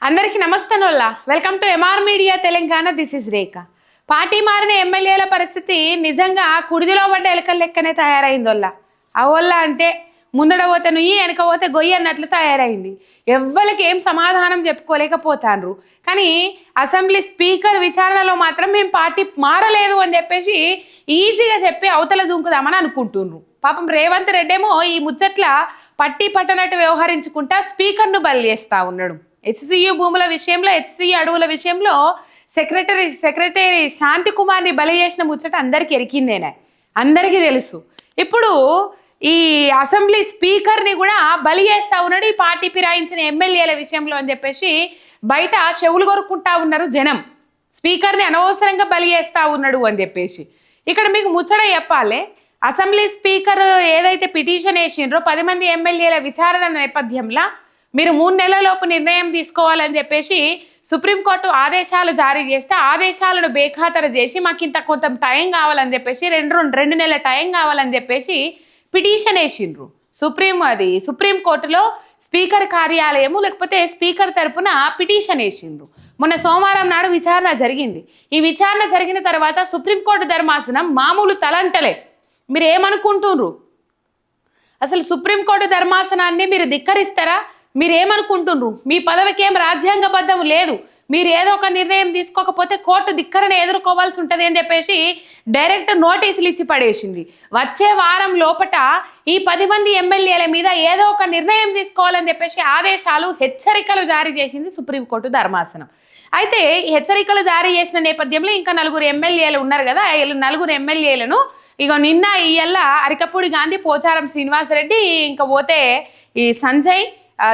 అందరికీ నమస్తేనోళ్ళ welcome to MR media Telangana. This is Rekha. Party మారిన ఎమ్మెల్యేల పరిస్థితి నిజంగా కుడిదిలో పడ్డ ఎలకల లెక్కనే తయారైందోళ్ళ. అవోళ్ళ అంటే ముందడ పోతే నుయ్యి వెనక పోతే గొయ్యి అన్నట్లు తయారైంది. ఎవ్వరికి ఏం సమాధానం చెప్పుకోలేకపోతాండ్రు. కానీ అసెంబ్లీ స్పీకర్ విచారణలో మాత్రం మేము పార్టీ మారలేదు అని చెప్పేసి ఈజీగా చెప్పి అవతల దుంకుదామని అనుకుంటున్నారు. పాపం రేవంత్ రెడ్డి ఏమో ఈ ముచ్చట్ల పట్టి పట్టనట్టు వ్యవహరించుకుంటా స్పీకర్ను బలి చేస్తా ఉన్నాడు. హెచ్సియు భూముల విషయంలో, హెచ్సియు అడవుల విషయంలో సెక్రటరీ శాంతి కుమార్ని బలి చేసిన ముచ్చట అందరికీ ఎరికిందేనే, అందరికీ తెలుసు. ఇప్పుడు ఈ అసెంబ్లీ స్పీకర్ని కూడా బలి చేస్తా ఉన్నాడు ఈ పార్టీ ఫిరాయించిన ఎమ్మెల్యేల విషయంలో అని చెప్పేసి బయట చెవులు కొరుక్కుంటా ఉన్నారు జనం. స్పీకర్ని అనవసరంగా బలి చేస్తా ఉన్నాడు అని చెప్పేసి. ఇక్కడ మీకు ముచ్చట చెప్పాలి, అసెంబ్లీ స్పీకర్ ఏదైతే పిటిషన్ వేసిండ్రో 10 మంది ఎమ్మెల్యేల విచారణ నేపథ్యంలో మీరు 3 నెలలలోపు నిర్ణయం తీసుకోవాలని చెప్పేసి సుప్రీంకోర్టు ఆదేశాలు జారీ చేస్తే ఆదేశాలను బేఖాతరు చేసి మాకు ఇంత కొంత టైం కావాలని చెప్పేసి 2 నెలల టైం కావాలని చెప్పేసి పిటిషన్ వేసిండ్రు సుప్రీంకోర్టులో స్పీకర్ కార్యాలయము లేకపోతే స్పీకర్ తరపున పిటిషన్ వేసిండ్రు. మొన్న సోమవారం నాడు విచారణ జరిగింది. ఈ విచారణ జరిగిన తర్వాత సుప్రీంకోర్టు ధర్మాసనం మామూలు తలంటలే. మీరు ఏమనుకుంటున్నారు? అసలు సుప్రీంకోర్టు ధర్మాసనాన్ని మీరు ధిక్కరిస్తారా? మీరేమనుకుంటున్నారు? మీ పదవికి ఏం రాజ్యాంగబద్ధం లేదు, మీరు ఏదో ఒక నిర్ణయం తీసుకోకపోతే కోర్టు ధిక్కరణ ఎదుర్కోవాల్సి ఉంటుంది అని చెప్పేసి డైరెక్ట్ నోటీసులు ఇచ్చి పడేసింది. వచ్చే వారం లోపట ఈ 10 మంది ఎమ్మెల్యేల మీద ఏదో ఒక నిర్ణయం తీసుకోవాలని చెప్పేసి ఆదేశాలు, హెచ్చరికలు జారీ చేసింది సుప్రీంకోర్టు ధర్మాసనం. అయితే ఈ హెచ్చరికలు జారీ చేసిన నేపథ్యంలో ఇంకా 4 ఎమ్మెల్యేలు ఉన్నారు కదా, 4 ఎమ్మెల్యేలను ఇక నిన్న ఇయ్యల్ల అరికపూడి గాంధీ, పోచారం శ్రీనివాసరెడ్డి, ఇంకా పోతే ఈ సంజయ్,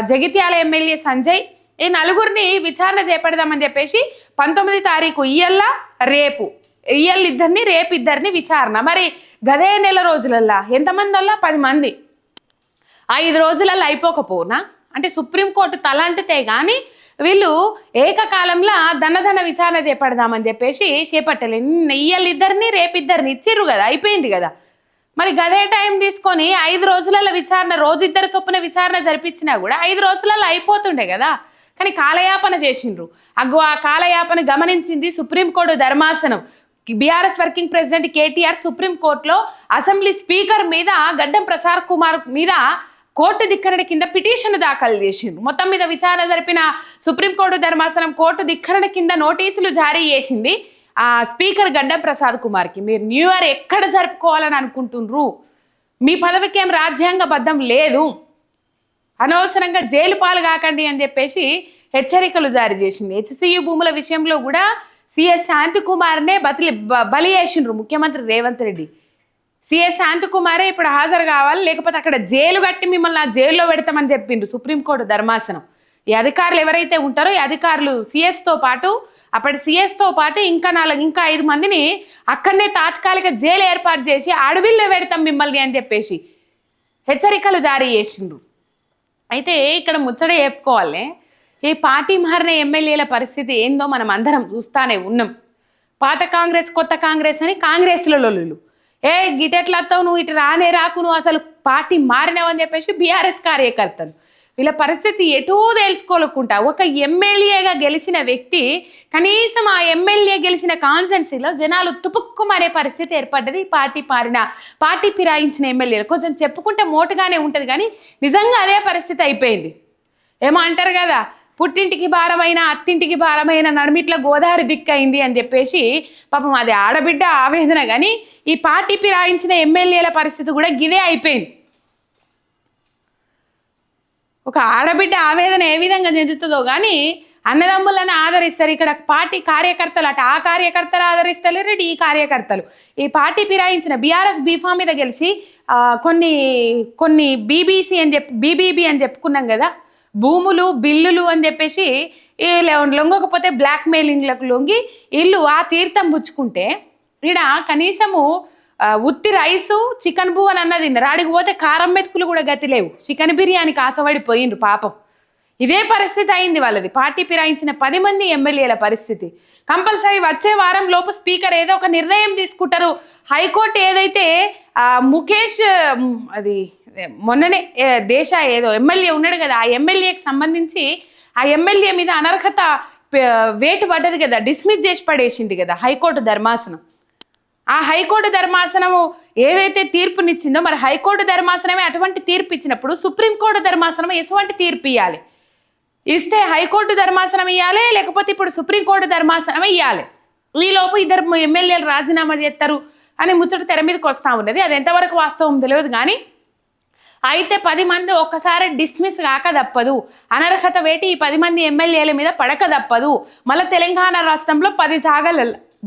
జగిత్యాల ఎమ్మెల్యే సంజయ్, ఈ 4 విచారణ చేపడదామని చెప్పేసి 19 తారీఖు రేపు రేపు ఇద్దరిని విచారణ. మరి గదే నెల రోజులల్లా ఎంతమంది వల్ల 10 మంది 5 రోజులల్లో అయిపోకపోనా? అంటే సుప్రీంకోర్టు తలంటితే కానీ వీళ్ళు ఏకకాలంలో ధన విచారణ చేపడదామని చెప్పేసి చేపట్టలే. ఇద్దరిని రేపిద్దరిని ఇచ్చిర్రు కదా, అయిపోయింది కదా. మరి గదే టైం తీసుకొని 5 రోజులలో విచారణ, రోజు చొప్పున విచారణ జరిపించినా కూడా 5 రోజులలో అయిపోతుండే కదా. కానీ కాలయాపన చేసిండ్రు. ఆ కాలయాపన గమనించింది సుప్రీంకోర్టు ధర్మాసనం. బీఆర్ఎస్ వర్కింగ్ ప్రెసిడెంట్ కేటీఆర్ సుప్రీంకోర్టులో అసెంబ్లీ స్పీకర్ మీద గడ్డం ప్రసాద్ కుమార్ మీద కోర్టు ధిక్కరణ కింద పిటిషన్ దాఖలు చేసిండ్రు. మొత్తం మీద విచారణ జరిపిన సుప్రీంకోర్టు ధర్మాసనం కోర్టు ధిక్కరణ కింద నోటీసులు జారీ చేసింది ఆ స్పీకర్ గడ్డం ప్రసాద్ కుమార్కి. మీరు న్యూ ఇయర్ ఎక్కడ జరుపుకోవాలని అనుకుంటున్నారు? మీ పదవికి ఏం రాజ్యాంగబద్ధం లేదు, అనవసరంగా జైలు పాలు కాకండి అని చెప్పేసి హెచ్చరికలు జారీ చేసింది. హెచ్సియు భూముల విషయంలో కూడా సిఎస్ శాంతి కుమార్నే బలి చేసిండ్రు ముఖ్యమంత్రి రేవంత్ రెడ్డి. సిఎస్ శాంతి కుమారే ఇప్పుడు హాజరు కావాలి, లేకపోతే అక్కడ జైలు కట్టి మిమ్మల్ని ఆ జైల్లో పెడతామని చెప్పిండ్రు సుప్రీంకోర్టు ధర్మాసనం. ఈ అధికారులు ఎవరైతే ఉంటారో ఈ అధికారులు సిఎస్తో పాటు ఇంకా 5 మందిని అక్కడనే తాత్కాలిక జైలు ఏర్పాటు చేసి అడవిల్లో పెడతాం మిమ్మల్ని అని చెప్పేసి హెచ్చరికలు జారీ చేసిండ్రు. అయితే ఇక్కడ ముచ్చట చెప్పుకోవాలి, ఈ పార్టీ మారిన ఎమ్మెల్యేల పరిస్థితి ఏందో మనం అందరం చూస్తానే ఉన్నాం. పాత కాంగ్రెస్, కొత్త కాంగ్రెస్ అని కాంగ్రెస్లో లొల్లులు. గిటెట్లా వస్తావు నువ్వు, ఇటు రాకు, నువ్వు అసలు పార్టీ మారినావని చెప్పేసి బీఆర్ఎస్ కార్యకర్తలు. వీళ్ళ పరిస్థితి ఎటూ తెలుసుకోలేకుండా ఒక ఎమ్మెల్యేగా గెలిచిన వ్యక్తి కనీసం ఆ ఎమ్మెల్యే గెలిచిన కాన్స్టిట్యున్సీలో జనాలు తుపుక్కుమనే పరిస్థితి ఏర్పడ్డది. పార్టీ ఫిరాయించిన ఎమ్మెల్యేలు కొంచెం చెప్పుకుంటే మోటుగానే ఉంటుంది, కానీ నిజంగా అదే పరిస్థితి అయిపోయింది. ఏమో అంటారు కదా, పుట్టింటికి భారమైన అత్తింటికి భారమైన నడుమిట్ల గోదావరి దిక్కయింది అని చెప్పేసి పాపం అది ఆడబిడ్డ ఆవేదన. కానీ ఈ పార్టీ ఫిరాయించిన ఎమ్మెల్యేల పరిస్థితి కూడా గిదే అయిపోయింది. ఒక ఆడబిడ్డ ఆవేదన ఏ విధంగా చెందుతుందో కానీ అన్నదమ్ములను ఆదరిస్తారు. ఇక్కడ పార్టీ కార్యకర్తలు అటు ఆ కార్యకర్తలు ఆదరిస్తలేరు, ఇటు ఈ కార్యకర్తలు. ఈ పార్టీ ఫిరాయించిన బీఆర్ఎస్ బీఫామ్ మీద గెలిచి కొన్ని బీబీబీ అని చెప్పుకున్నాం కదా, భూములు బిల్లులు అని చెప్పేసి లొంగకపోతే బ్లాక్ మెయిలింగ్లకు లొంగి ఇల్లు ఆ తీర్థం పుచ్చుకుంటే ఈడ కనీసము ఉత్తి రైసు చికెన్ బూ అని అన్నది రాడికి పోతే కారం మెతుకులు కూడా గతి లేవు. చికెన్ బిర్యానీకి ఆశపడిపోయిండ్రు పాపం. ఇదే పరిస్థితి అయింది వాళ్ళది. పార్టీ ఫిరాయించిన 10 మంది ఎమ్మెల్యేల పరిస్థితి. కంపల్సరీ వచ్చే వారం లోపు స్పీకర్ ఏదో ఒక నిర్ణయం తీసుకుంటారు. హైకోర్టు ఏదైతే ముఖేష్ అది మొన్ననే దేశ ఏదో ఎమ్మెల్యే ఉన్నాడు కదా, ఆ ఎమ్మెల్యేకి సంబంధించి ఆ ఎమ్మెల్యే మీద అనర్హత వేటు పడ్డది కదా, డిస్మిస్ చేసి పడేసింది కదా హైకోర్టు ధర్మాసనం. ఆ హైకోర్టు ధర్మాసనము ఏదైతే తీర్పునిచ్చిందో, మరి హైకోర్టు ధర్మాసనమే అటువంటి తీర్పు ఇచ్చినప్పుడు సుప్రీంకోర్టు ధర్మాసనం ఎటువంటి తీర్పు ఇవ్వాలి? ఇస్తే హైకోర్టు ధర్మాసనం ఇవ్వాలి, లేకపోతే ఇప్పుడు సుప్రీంకోర్టు ధర్మాసనం ఇవ్వాలి. ఈలోపు ఇద్దరు ఎమ్మెల్యేలు రాజీనామా చేస్తారు అని ముచ్చట తెర మీదకి వస్తూ ఉన్నది. అది ఎంతవరకు వాస్తవం తెలియదు కానీ, అయితే 10 మంది ఒక్కసారి డిస్మిస్ కాక తప్పదు, అనర్హత వేటి ఈ 10 మంది ఎమ్మెల్యేల మీద పడక తప్పదు, మళ్ళీ తెలంగాణ రాష్ట్రంలో 10 జాగాల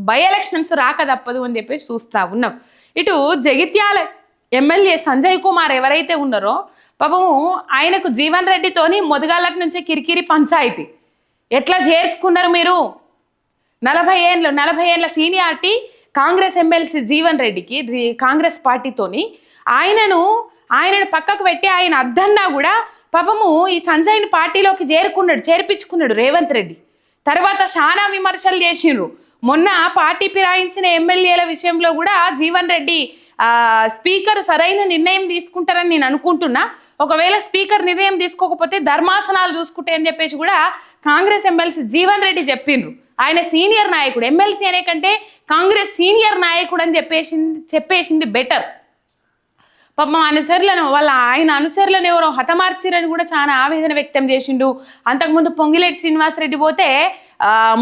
బై ఎలక్షన్స్ రాక తప్పదు అని చెప్పేసి చూస్తూ ఉన్నాం. ఇటు జగిత్యాల ఎమ్మెల్యే సంజయ్ కుమార్ ఎవరైతే ఉన్నారో పాపము, ఆయనకు జీవన్ రెడ్డితోని మొదగాళ్ళ నుంచే కిరికిరి పంచాయితీ. ఎట్లా చేర్చుకున్నారు మీరు? 40 ఏళ్ళ సీనియారిటీ కాంగ్రెస్ ఎమ్మెల్సీ జీవన్ రెడ్డికి కాంగ్రెస్ పార్టీతోని ఆయనను పక్కకు పెట్టి ఆయన అద్దన్నా కూడా పాపము ఈ సంజయ్ని పార్టీలోకి చేర్పించుకున్నాడు రేవంత్ రెడ్డి. తర్వాత చాలా విమర్శలు చేసిండ్రు. మొన్న పార్టీ ఫిరాయించిన ఎమ్మెల్యేల విషయంలో కూడా జీవన్ రెడ్డి స్పీకర్ సరైన నిర్ణయం తీసుకుంటారని నేను అనుకుంటున్నా. ఒకవేళ స్పీకర్ నిర్ణయం తీసుకోకపోతే ధర్మాసనాలు చూసుకుంటే అని చెప్పేసి కూడా కాంగ్రెస్ ఎమ్మెల్సీ జీవన్ రెడ్డి చెప్పిండ్రు. ఆయన సీనియర్ నాయకుడు, ఎమ్మెల్సీ అనే కంటే కాంగ్రెస్ సీనియర్ నాయకుడు అని చెప్పేసింది బెటర్. పాపం అనుచరులను ఆయన అనుచరులను ఎవరో హతమార్చిరని కూడా చాలా ఆవేదన వ్యక్తం చేసిండు. అంతకుముందు పొంగిలేటి శ్రీనివాసరెడ్డి పోతే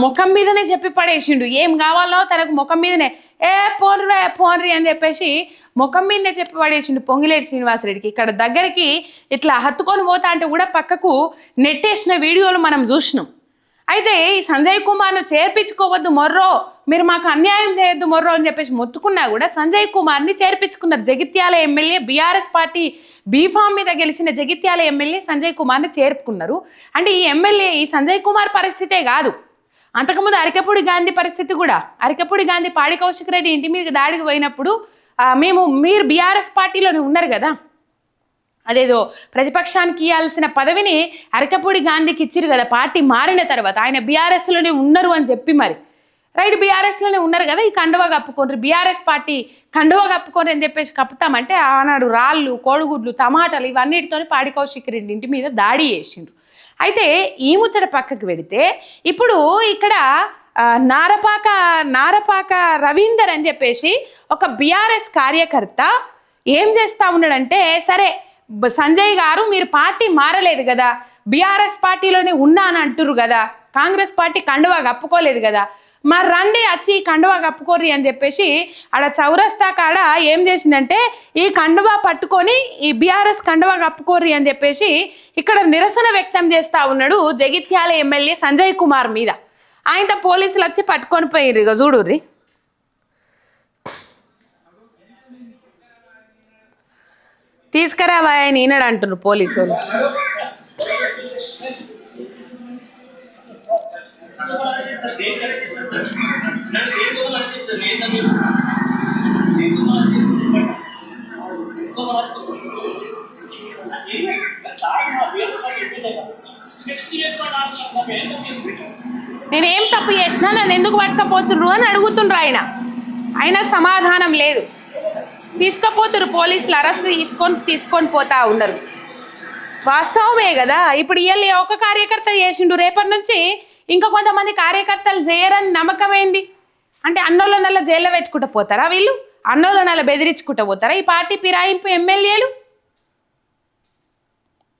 ముఖం మీదనే చెప్పి పడేసిండు, ఏం కావాలో తనకు ముఖం మీదనే పోన్రి అని చెప్పేసి ముఖం మీదనే చెప్పి పడేసిండు పొంగిలేటి శ్రీనివాసరెడ్డికి. ఇక్కడ దగ్గరికి ఇట్లా హత్తుకొని పోతా అంటే కూడా పక్కకు నెట్టేసిన వీడియోలు మనం చూసినాం. అయితే ఈ సంజయ్ కుమార్ను చేర్పించుకోవద్దు మొర్రో, మీరు మాకు అన్యాయం చేయొద్దు మొర్రో అని చెప్పేసి మొత్తుకున్నా కూడా సంజయ్ కుమార్ని చేర్పించుకున్నారు. Jagtial MLA BRS party B form మీద గెలిచిన జగిత్యాల ఎమ్మెల్యే సంజయ్ కుమార్ని చేర్పుకున్నారు. అంటే ఈ సంజయ్ కుమార్ పరిస్థితే కాదు, అంతకుముందు అరికపూడి గాంధీ పరిస్థితి కూడా. అరికపూడి గాంధీ పాడి కౌశిక్ రెడ్డి ఇంటి మీద దాడికి పోయినప్పుడు మీరు బీఆర్ఎస్ పార్టీలోనే ఉన్నారు కదా, అదేదో ప్రతిపక్షానికి ఇవ్వాల్సిన పదవిని అరికపూడి గాంధీకి ఇచ్చిరు కదా పార్టీ మారిన తర్వాత. ఆయన బీఆర్ఎస్లోనే ఉన్నారు అని చెప్పి మరి రైట్, బీఆర్ఎస్లోనే ఉన్నారు కదా, ఈ కండువా కప్పుకోండి, బీఆర్ఎస్ పార్టీ కండువా కప్పుకోండి అని చెప్పేసి కప్పుతామంటే ఆనాడు రాళ్ళు, కోడిగుడ్లు, టమాటాలు ఇవన్నిటితో పాడి కౌశిక్ రెడ్డి ఇంటి మీద దాడి చేసిండ్రు. అయితే ఈ ముచ్చట పక్కకు పెడితే ఇప్పుడు ఇక్కడ నారపాక రవీందర్ అని చెప్పేసి ఒక బీఆర్ఎస్ కార్యకర్త ఏం చేస్తా ఉన్నాడంటే, సరే సంజయ్ గారు మీరు పార్టీ మారలేదు కదా, బీఆర్ఎస్ పార్టీలోనే ఉన్నా అని అంటుర్రు కదా, కాంగ్రెస్ పార్టీ కండువా కప్పుకోలేదు కదా, మరి రండి వచ్చి కండువా కప్పుకోర్రి అని చెప్పేసి ఆడ చౌరస్తా కాడ ఏం చేసిందంటే ఈ కండువా పట్టుకొని ఈ బీఆర్ఎస్ కండువా కప్పుకోర్రి అని చెప్పేసి ఇక్కడ నిరసన వ్యక్తం చేస్తా ఉన్నాడు జగిత్యాల ఎమ్మెల్యే సంజయ్ కుమార్ మీద. ఆయనతో పోలీసులు వచ్చి పట్టుకొని పోయిర్రు. ఇక చూడుర్రి. తీసుకురావా ఆయన ఈనాడు అంటున్నారు పోలీసు వాళ్ళు. నేనేం తప్పు చేసినా నన్ను ఎందుకు పట్టుకపోతుర్రు అని అడుగుతుండ్రు. ఆయన సమాధానం లేదు. తీసుకపోతురు పోలీసులు, అరెస్ట్ తీసుకొని పోతా ఉన్నారు. వాస్తవమే కదా. ఇప్పుడు ఇవాళ ఒక కార్యకర్త చేసిండు, రేపటి నుంచి ఇంకా కొంతమంది కార్యకర్తలు చేయరని నమ్మకం ఏంది? అంటే అన్నోళ్ళ నల్ల జైల్లో పెట్టుకుంటూ పోతారా వీళ్ళు? అన్నోళ్ళ నల్ల బెదిరించుకుంటూ పోతారా ఈ పార్టీ ఫిరాయింపు ఎమ్మెల్యేలు?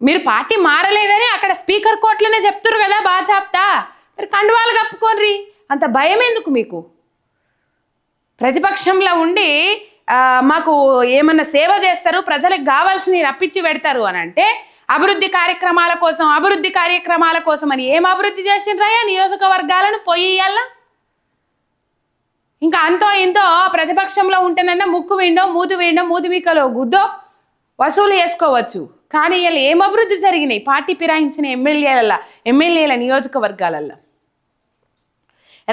మీరు పార్టీ మారలేదని అక్కడ స్పీకర్ కోర్టులోనే చెప్తురు కదా బాజాప్తా, మరి కండువాలు కప్పుకోర్రి. అంత భయం ఎందుకు మీకు? ప్రతిపక్షంలో ఉండి మాకు ఏమన్నా సేవ చేస్తారు, ప్రజలకు కావాల్సినవి రప్పించి పెడతారు అని అంటే అభివృద్ధి కార్యక్రమాల కోసం అని ఏం అభివృద్ధి చేసిండ్రయ్యా నియోజకవర్గాలను పోయి ఇయ్యాల? ఇంకా అంతో ఇంతో ప్రతిపక్షంలో ఉంటేనన్నా ముక్కు విండో, మూతి మీకలో గుద్దో వసూలు చేసుకోవచ్చు. కానీ ఇలా ఏం అభివృద్ధి జరిగినాయి పార్టీ ఫిరాయించిన ఎమ్మెల్యేల నియోజకవర్గాలల్లో?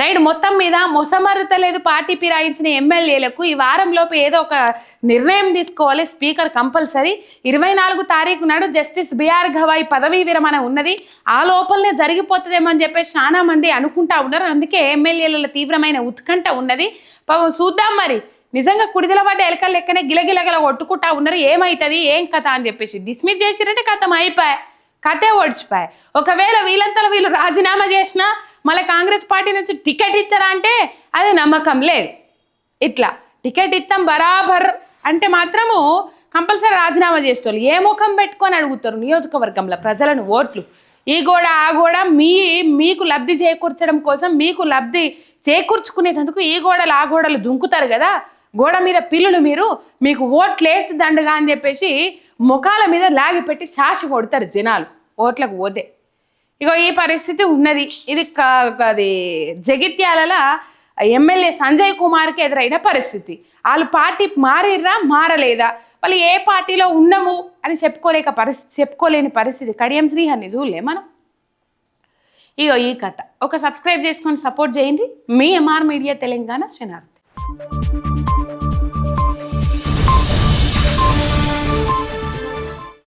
రైట్, మొత్తం మీద మొసమరుతలేదు పార్టీ ఫిరాయించిన ఎమ్మెల్యేలకు. ఈ వారంలోపు ఏదో ఒక నిర్ణయం తీసుకోవాలి స్పీకర్ కంపల్సరీ. 24 తారీఖు నాడు జస్టిస్ బిఆర్ గవాయ్ పదవీ విరమణ ఉన్నది. ఆ లోపలనే జరిగిపోతుందేమో అని చెప్పేసి చాలా మంది అనుకుంటా ఉన్నారు. అందుకే ఎమ్మెల్యేల తీవ్రమైన ఉత్కంఠ ఉన్నది. చూద్దాం మరి నిజంగా కుడిదల పడ్డ ఎలకల లెక్కనే గిలగిలగల కొట్టుకుంటా ఉన్నారు. ఏమవుతుంది ఏం కథ అని చెప్పేసి డిస్మిస్ చేసిరంటే కథం అయిపోయా. కథే ఓడిచిపోయాయి. ఒకవేళ వీళ్ళంతా వీళ్ళు రాజీనామా చేసినా మళ్ళీ కాంగ్రెస్ పార్టీ నుంచి టికెట్ ఇస్తారా అంటే అది నమ్మకం లేదు. ఇట్లా టికెట్ ఇస్తాం బరాబర్ అంటే మాత్రము కంపల్సరీ రాజీనామా చేసేవాళ్ళు ఏ ముఖం పెట్టుకొని అడుగుతారు నియోజకవర్గంలో ప్రజలను ఓట్లు. ఈ గోడ ఆ గోడ మీకు లబ్ధి చేకూర్చడం కోసం మీకు లబ్ధి చేకూర్చుకునేందుకు ఈ గోడలు ఆ గోడలు దుంకుతారు కదా, గోడ మీద పిల్లులు మీకు ఓట్లు వేసి దండగా అని చెప్పేసి ముఖాల మీద లాగి పెట్టి శాసి కొడతారు జనాలు ఓట్లకు పోతే. ఇగో ఈ పరిస్థితి ఉన్నది. ఇది అది జగిత్యాల ఎమ్మెల్యే సంజయ్ కుమార్కి ఎదురైన పరిస్థితి. వాళ్ళు పార్టీ మారిర్రా మారలేదా, వాళ్ళు ఏ పార్టీలో ఉన్నాము అని చెప్పుకోలేని పరిస్థితి. కడియం శ్రీహరిని చూడలే మనం. ఇగో ఈ కథ. ఒక సబ్స్క్రైబ్ చేసుకొని సపోర్ట్ చేయండి. మీ ఎంఆర్ మీడియా తెలంగాణ శనార్థి.